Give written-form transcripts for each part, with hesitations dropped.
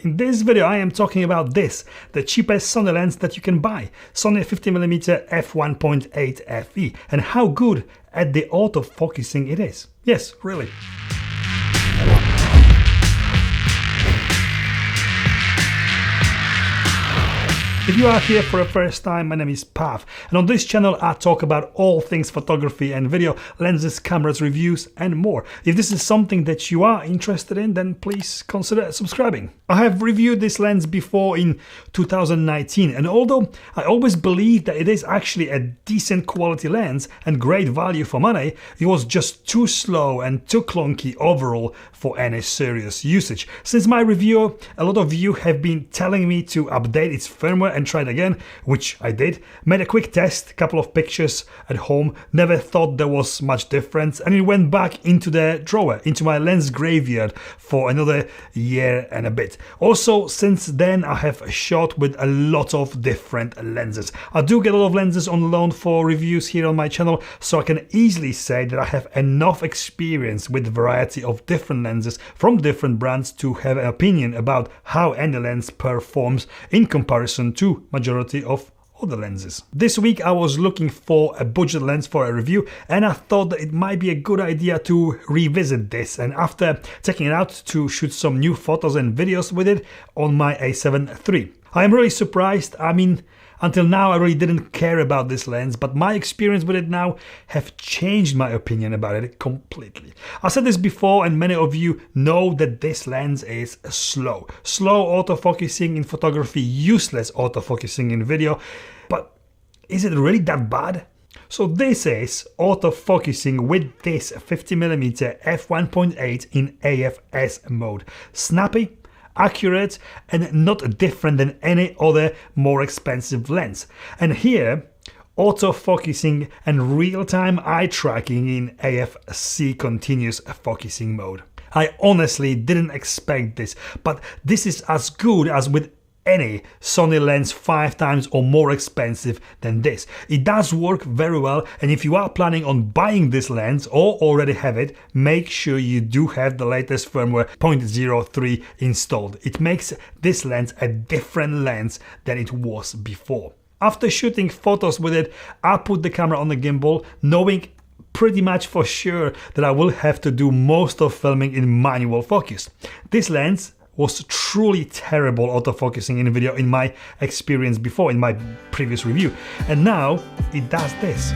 In this video I am talking about this, the cheapest Sony lens that you can buy, Sony 50mm f1.8 FE, and how good at the autofocusing it is. Yes, really. If you are here for the first time, my name is Pav, and on this channel I talk about all things photography and video, lenses, cameras, reviews and more. If this is something that you are interested in, then please consider subscribing. I have reviewed this lens before in 2019, and although I always believed that it is actually a decent quality lens and great value for money, it was just too slow and too clunky overall for any serious usage. Since my review, a lot of you have been telling me to update its firmware and try it again, which I did. Made a quick test, couple of pictures at home, never thought there was much difference, and it went back into the drawer, into my lens graveyard for another year and a bit. Also, since then I have shot with a lot of different lenses. I do get a lot of lenses on loan for reviews here on my channel, so I can easily say that I have enough experience with a variety of different lenses from different brands to have an opinion about how any lens performs in comparison to majority of other lenses. This week I was looking for a budget lens for a review, and I thought that it might be a good idea to revisit this, and after taking it out to shoot some new photos and videos with it on my a7 III. I am really surprised. I mean, until now I really didn't care about this lens, but my experience with it now have changed my opinion about it completely. I said this before, and many of you know that this lens is slow. Slow autofocusing in photography, useless autofocusing in video. But is it really that bad? So this is autofocusing with this 50mm f1.8 in AFS mode. Snappy, accurate, and not different than any other more expensive lens. And here, autofocusing and real-time eye tracking in AFC continuous focusing mode. I honestly didn't expect this, but this is as good as with any Sony lens 5 times or more expensive than this. It does work very well, and if you are planning on buying this lens or already have it, make sure you do have the latest firmware 0.03 installed. It makes this lens a different lens than it was before. After shooting photos with it, I put the camera on the gimbal, knowing pretty much for sure that I will have to do most of filming in manual focus. This lens was truly terrible autofocusing in video in my experience before, in my previous review, and now it does this.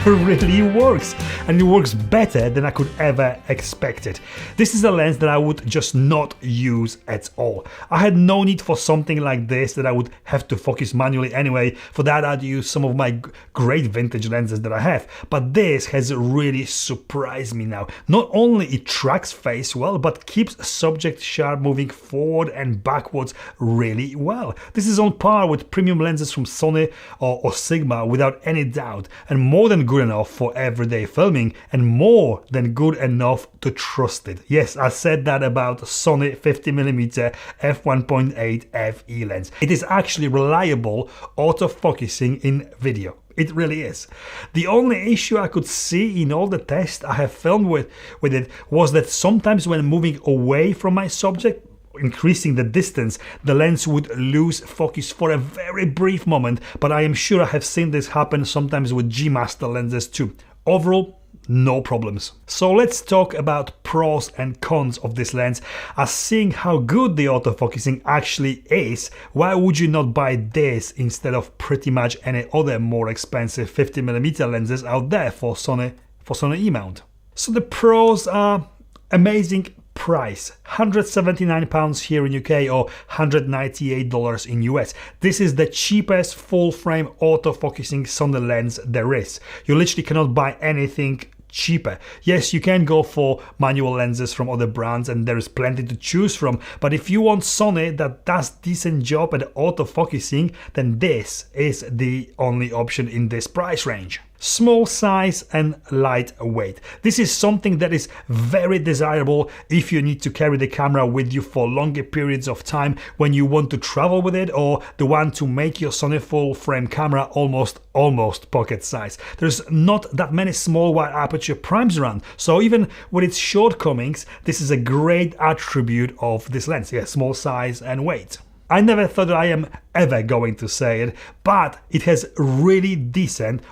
Really works, and it works better than I could ever expect it. This is a lens that I would just not use at all. I had no need for something like this that I would have to focus manually anyway. For that I'd use some of my great vintage lenses that I have, but this has really surprised me now. Not only it tracks face well, but keeps subject sharp, moving forward and backwards really well. This is on par with premium lenses from Sony or Sigma without any doubt, and more than good enough for everyday filming, and more than good enough to trust it. Yes, I said that about Sony 50mm f1.8 FE lens. It is actually reliable autofocusing in video. It really is. The only issue I could see in all the tests I have filmed with it was that sometimes when moving away from my subject, increasing the distance, the lens would lose focus for a very brief moment, but I am sure I have seen this happen sometimes with G Master lenses too. Overall, no problems. So let's talk about pros and cons of this lens. As seeing how good the autofocusing actually is, why would you not buy this instead of pretty much any other more expensive 50mm lenses out there for Sony E-mount? So the pros are amazing Price £179 here in UK or $198 in US. This is the cheapest full frame autofocusing Sony lens there is. You literally cannot buy anything cheaper. Yes, you can go for manual lenses from other brands and there is plenty to choose from, but if you want Sony that does decent job at autofocusing, then this is the only option in this price range. Small size and lightweight. This is something that is very desirable if you need to carry the camera with you for longer periods of time when you want to travel with it, or the one to make your Sony full frame camera almost pocket size. There's not that many small wide aperture primes around, so even with its shortcomings, this is a great attribute of this lens. Yeah, small size and weight. I never thought that I am ever going to say it, but it has really decent,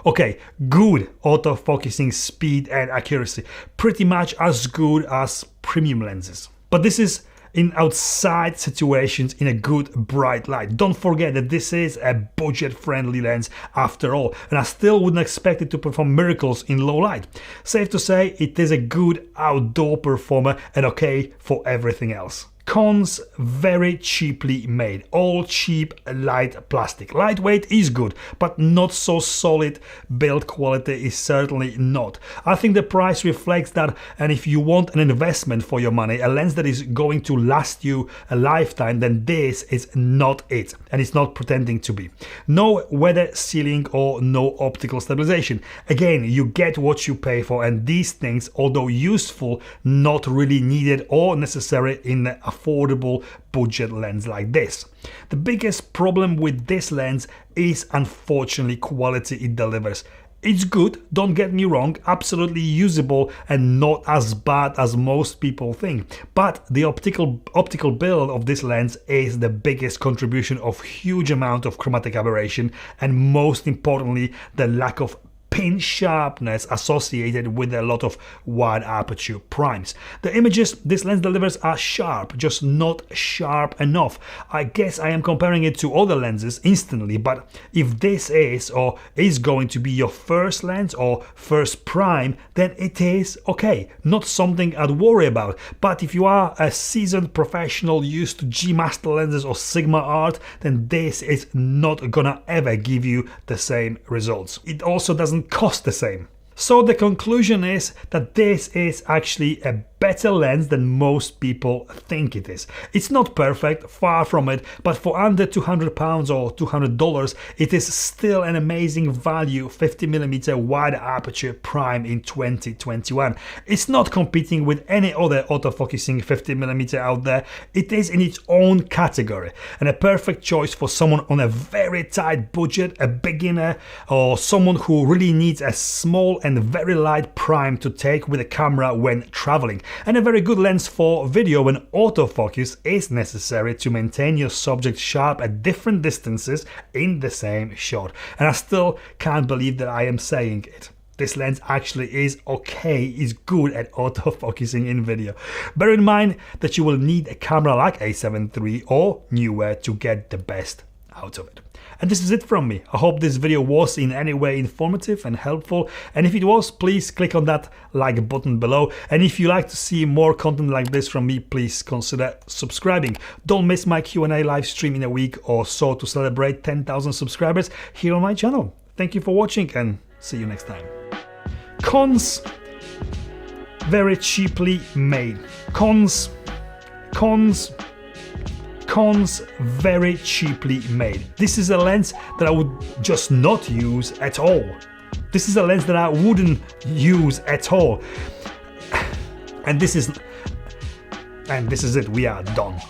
good autofocusing speed and accuracy. Pretty much as good as premium lenses. But this is in outside situations in a good bright light. Don't forget that this is a budget-friendly lens after all, and I still wouldn't expect it to perform miracles in low light. Safe to say it is a good outdoor performer and okay for everything else. Cons: very cheaply made, all cheap light plastic. Lightweight is good, but not so solid. Build quality is certainly not. I think the price reflects that, and if you want an investment for your money, a lens that is going to last you a lifetime, then this is not it, and it's not pretending to be. No weather sealing or no optical stabilization. Again, you get what you pay for, and these things, although useful, not really needed or necessary in a affordable budget lens like this. The biggest problem with this lens is unfortunately quality it delivers. It's good, don't get me wrong, absolutely usable and not as bad as most people think. But the optical build of this lens is the biggest contribution of huge amount of chromatic aberration, and most importantly, the lack of pin sharpness associated with a lot of wide aperture primes. The images this lens delivers are sharp, just not sharp enough. I guess I am comparing it to other lenses instantly, but if this is or is going to be your first lens or first prime, then it is okay, not something I'd worry about. But if you are a seasoned professional used to G Master lenses or Sigma Art, then this is not gonna ever give you the same results. It also doesn't cost the same. So the conclusion is that this is actually a better lens than most people think it is. It's not perfect, far from it, but for under £200 or $200, it is still an amazing value 50mm wide aperture prime in 2021. It's not competing with any other autofocusing 50mm out there. It is in its own category and a perfect choice for someone on a very tight budget, a beginner, or someone who really needs a small and very light prime to take with a camera when traveling. And a very good lens for video when autofocus is necessary to maintain your subject sharp at different distances in the same shot. And I still can't believe that I am saying it. This lens actually is okay, is good at autofocusing in video. Bear in mind that you will need a camera like A7 III or newer to get the best out of it. And this is it from me. I hope this video was in any way informative and helpful, and if it was, please click on that like button below, and if you like to see more content like this from me, please consider subscribing. Don't miss my Q&A live stream in a week or so to celebrate 10,000 subscribers here on my channel. Thank you for watching and see you next time. Cons: very cheaply made. Cons, very cheaply made. This is a lens that I would just not use at all. This is a lens that I wouldn't use at all. And this is it, we are done.